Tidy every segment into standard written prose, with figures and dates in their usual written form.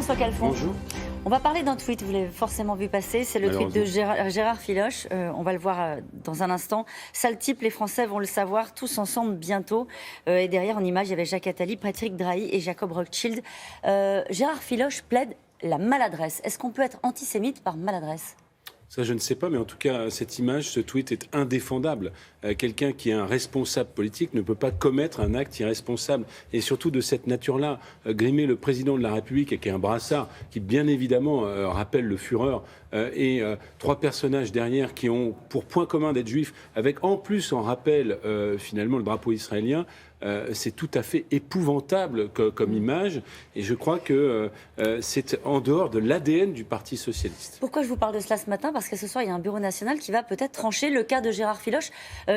François Calfon. Bonjour. On va parler d'un tweet, vous l'avez forcément vu passer, c'est le tweet de Gérard Filoche. On va le voir dans un instant. Sale type, les Français vont le savoir tous ensemble bientôt. Et derrière, en image, il y avait Jacques Attali, Patrick Drahi et Jacob Rothschild. Gérard Filoche plaide la maladresse. Est-ce qu'on peut être antisémite par maladresse ? Ça, je ne sais pas, mais en tout cas, cette image, ce tweet est indéfendable. Quelqu'un qui est un responsable politique ne peut pas commettre un acte irresponsable. Et surtout de cette nature-là, grimer le président de la République avec un brassard qui, bien évidemment, rappelle le Führer, et trois personnages derrière qui ont pour point commun d'être juifs, avec en plus en rappel, finalement, le drapeau israélien, c'est tout à fait épouvantable comme image. Et je crois que c'est en dehors de l'ADN du Parti socialiste. Pourquoi je vous parle de cela ce matin ? Parce que ce soir, il y a un bureau national qui va peut-être trancher le cas de Gérard Filoche.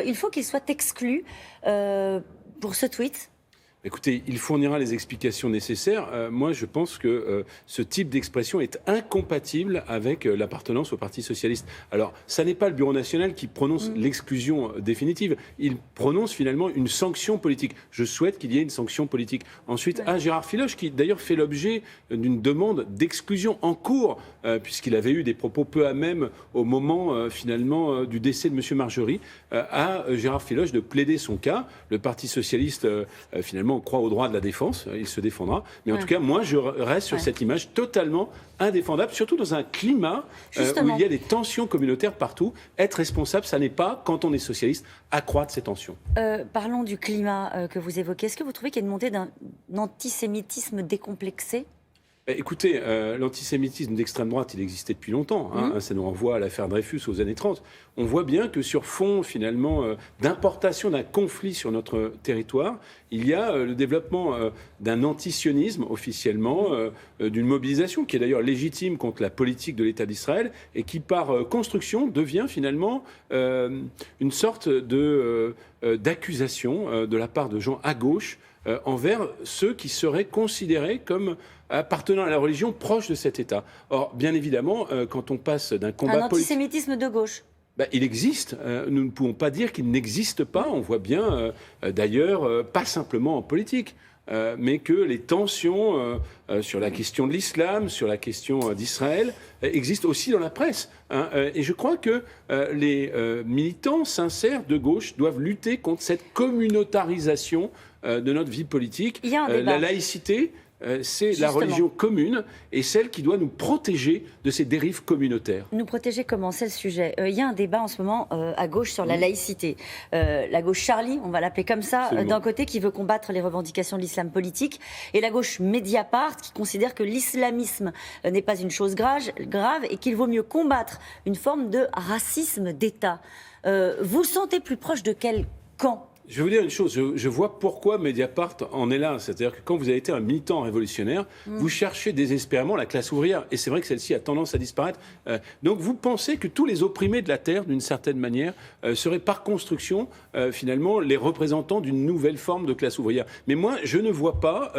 Il faut qu'il soit exclu pour ce tweet. Écoutez, il fournira les explications nécessaires. Moi, je pense que ce type d'expression est incompatible avec l'appartenance au Parti socialiste. Alors, ça n'est pas le Bureau national qui prononce l'exclusion définitive. Il prononce finalement une sanction politique. Je souhaite qu'il y ait une sanction politique. Ensuite, à Gérard Filoche, qui d'ailleurs fait l'objet d'une demande d'exclusion en cours, puisqu'il avait eu des propos peu à même au moment finalement du décès de M. Margerie, à Gérard Filoche de plaider son cas. Le Parti socialiste, finalement, croit au droit de la défense, il se défendra. Mais en tout cas, moi, je reste sur cette image totalement indéfendable, surtout dans un climat où il y a des tensions communautaires partout. Être responsable, ça n'est pas, quand on est socialiste, accroître ces tensions. Parlons du climat que vous évoquez. Est-ce que vous trouvez qu'il y a une montée d'un antisémitisme décomplexé ? Écoutez, l'antisémitisme d'extrême droite, il existait depuis longtemps. Ça nous renvoie à l'affaire Dreyfus aux années 30. On voit bien que sur fond, finalement, d'importation d'un conflit sur notre territoire, il y a le développement d'un antisionisme, officiellement, d'une mobilisation qui est d'ailleurs légitime contre la politique de l'État d'Israël et qui, par construction, devient finalement une sorte d'accusation de la part de gens à gauche envers ceux qui seraient considérés comme appartenant à la religion proche de cet État. Or, bien évidemment, quand on passe d'un combat politique... Un antisémitisme de gauche. Il existe. Nous ne pouvons pas dire qu'il n'existe pas. On voit bien, d'ailleurs, pas simplement en politique, mais que les tensions sur la question de l'islam, sur la question d'Israël, existent aussi dans la presse. Et je crois que les militants sincères de gauche doivent lutter contre cette communautarisation de notre vie politique. Il y a un débat. La laïcité, c'est la religion commune et celle qui doit nous protéger de ces dérives communautaires. Nous protéger comment ? C'est le sujet. Il y a un débat en ce moment à gauche sur la laïcité. La gauche Charlie, on va l'appeler comme ça, d'un côté qui veut combattre les revendications de l'islam politique, et la gauche Mediapart qui considère que l'islamisme n'est pas une chose grave et qu'il vaut mieux combattre une forme de racisme d'État. Vous sentez plus proche de quel camp ? Je vais vous dire une chose, je vois pourquoi Mediapart en est là. C'est-à-dire que quand vous avez été un militant révolutionnaire, vous cherchez désespérément la classe ouvrière. Et c'est vrai que celle-ci a tendance à disparaître. Donc vous pensez que tous les opprimés de la Terre, d'une certaine manière, seraient par construction, finalement, les représentants d'une nouvelle forme de classe ouvrière. Mais moi, je ne vois pas,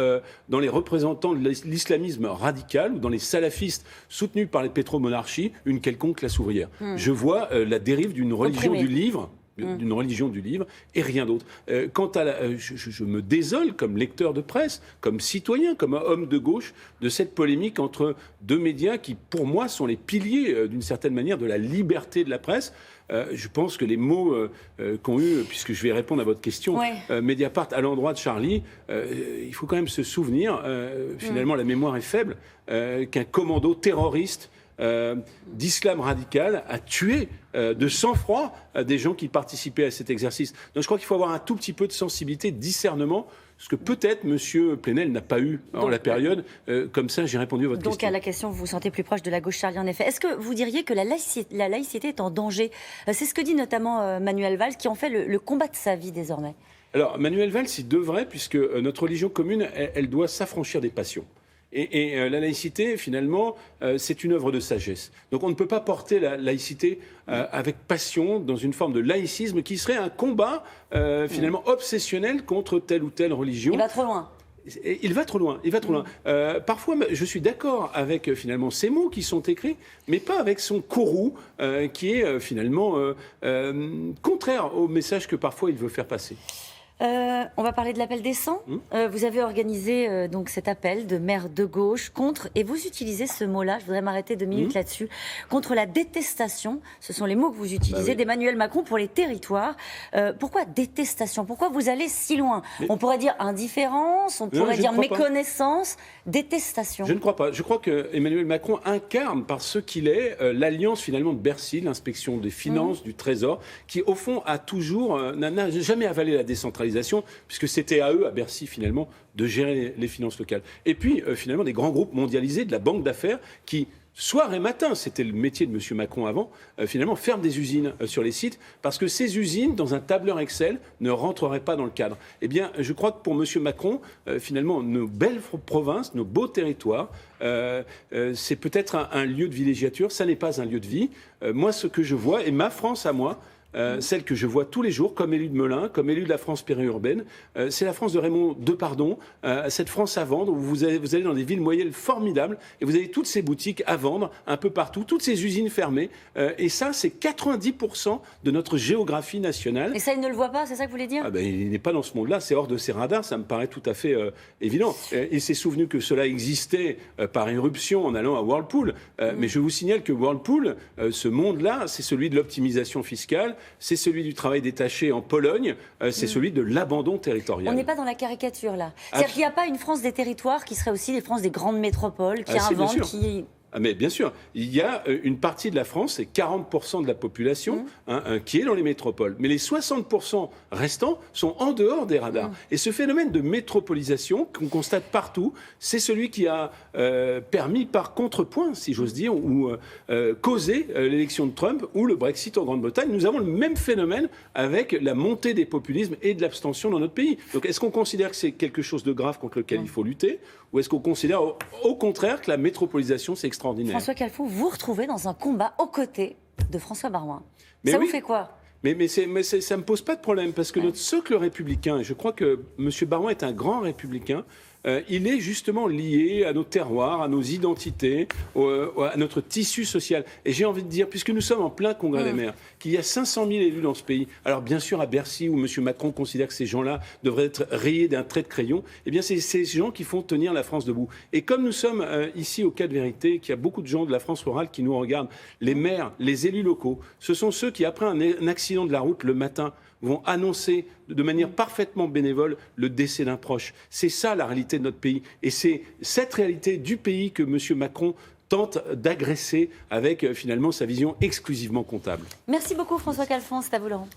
dans les représentants de l'islamisme radical ou dans les salafistes soutenus par les pétromonarchies, une quelconque classe ouvrière. Je vois la dérive d'une religion du livre. D'une religion du livre et rien d'autre. Quant à je me désole comme lecteur de presse, comme citoyen, comme homme de gauche, de cette polémique entre deux médias qui, pour moi, sont les piliers, d'une certaine manière, de la liberté de la presse. Je pense que les mots qu'ont eu, puisque je vais répondre à votre question, Mediapart à l'endroit de Charlie, il faut quand même se souvenir, finalement la mémoire est faible, qu'un commando terroriste d'islam radical a tué de sang-froid des gens qui participaient à cet exercice. Donc je crois qu'il faut avoir un tout petit peu de sensibilité, de discernement, ce que peut-être M. Plenel n'a pas eu en la période. Comme ça, j'ai répondu à votre question. Donc à la question, vous vous sentez plus proche de la gauche Charlie, en effet. Est-ce que vous diriez que la laïcité est en danger ? C'est ce que dit notamment Manuel Valls, qui en fait le combat de sa vie désormais. Alors Manuel Valls, il devrait, puisque notre religion commune, elle doit s'affranchir des passions. Et la laïcité, finalement, c'est une œuvre de sagesse. Donc on ne peut pas porter la laïcité avec passion, dans une forme de laïcisme qui serait un combat, finalement, obsessionnel contre telle ou telle religion. Il va trop loin. Il va trop loin, il va trop loin. Parfois, je suis d'accord avec, finalement, ces mots qui sont écrits, mais pas avec son courroux, qui est, finalement, contraire au message que parfois il veut faire passer. On va parler de l'appel des 100. Vous avez organisé donc cet appel de maires de gauche contre, et vous utilisez ce mot-là, je voudrais m'arrêter 2 minutes là-dessus, contre la détestation, ce sont les mots que vous utilisez, d'Emmanuel Macron pour les territoires. Pourquoi détestation? Pourquoi vous allez si loin? On pourrait dire indifférence, on pourrait dire méconnaissance, détestation. Je ne crois pas. Je crois que Emmanuel Macron incarne par ce qu'il est l'alliance finalement de Bercy, l'inspection des finances, du Trésor, qui au fond a toujours, n'a jamais avalé la décentralisation, puisque c'était à eux, à Bercy finalement, de gérer les finances locales. Et puis finalement des grands groupes mondialisés, de la banque d'affaires, qui soir et matin, c'était le métier de M. Macron avant, finalement ferment des usines sur les sites, parce que ces usines, dans un tableur Excel, ne rentreraient pas dans le cadre. Eh bien, je crois que pour M. Macron, finalement, nos belles provinces, nos beaux territoires, c'est peut-être un lieu de villégiature, ça n'est pas un lieu de vie. Moi, ce que je vois, et ma France à moi, celle que je vois tous les jours, comme élu de Melun, comme élu de la France périurbaine, c'est la France de Raymond Depardon, cette France à vendre, où vous allez dans des villes moyennes formidables, et vous avez toutes ces boutiques à vendre, un peu partout, toutes ces usines fermées, et ça, c'est 90% de notre géographie nationale. Et ça, il ne le voit pas, c'est ça que vous voulez dire? Il n'est pas dans ce monde-là, c'est hors de ses radars, ça me paraît tout à fait évident. Il s'est souvenu que cela existait par éruption en allant à Whirlpool, mais je vous signale que Whirlpool, ce monde-là, c'est celui de l'optimisation fiscale, c'est celui du travail détaché en Pologne, c'est celui de l'abandon territorial. On n'est pas dans la caricature là. C'est-à-dire qu'il n'y a pas une France des territoires qui serait aussi les France des grandes métropoles, qui inventent, qui... Mais bien sûr, il y a une partie de la France, c'est 40% de la population, qui est dans les métropoles. Mais les 60% restants sont en dehors des radars. Et ce phénomène de métropolisation qu'on constate partout, c'est celui qui a permis par contrepoint, si j'ose dire, ou causé l'élection de Trump ou le Brexit en Grande-Bretagne. Nous avons le même phénomène avec la montée des populismes et de l'abstention dans notre pays. Donc est-ce qu'on considère que c'est quelque chose de grave contre lequel il faut lutter, ou est-ce qu'on considère au contraire que la métropolisation, c'est extraordinaire? François Calfon, vous retrouvez dans un combat aux côtés de François Baroin. Ça vous fait quoi? Mais ça ne me pose pas de problème, parce que notre socle républicain, et je crois que M. Baroin est un grand républicain, il est justement lié à nos terroirs, à nos identités, à notre tissu social. Et j'ai envie de dire, puisque nous sommes en plein congrès des maires, qu'il y a 500 000 élus dans ce pays, alors bien sûr à Bercy, où M. Macron considère que ces gens-là devraient être rayés d'un trait de crayon, eh bien c'est ces gens qui font tenir la France debout. Et comme nous sommes ici au Cas de Vérité, qu'il y a beaucoup de gens de la France rurale qui nous regardent, les maires, les élus locaux, ce sont ceux qui, après un accident de la route le matin, vont annoncer de manière parfaitement bénévole le décès d'un proche. C'est ça la réalité de notre pays. Et c'est cette réalité du pays que M. Macron tente d'agresser avec finalement sa vision exclusivement comptable. Merci beaucoup François Calfon, c'est à vous Laurent.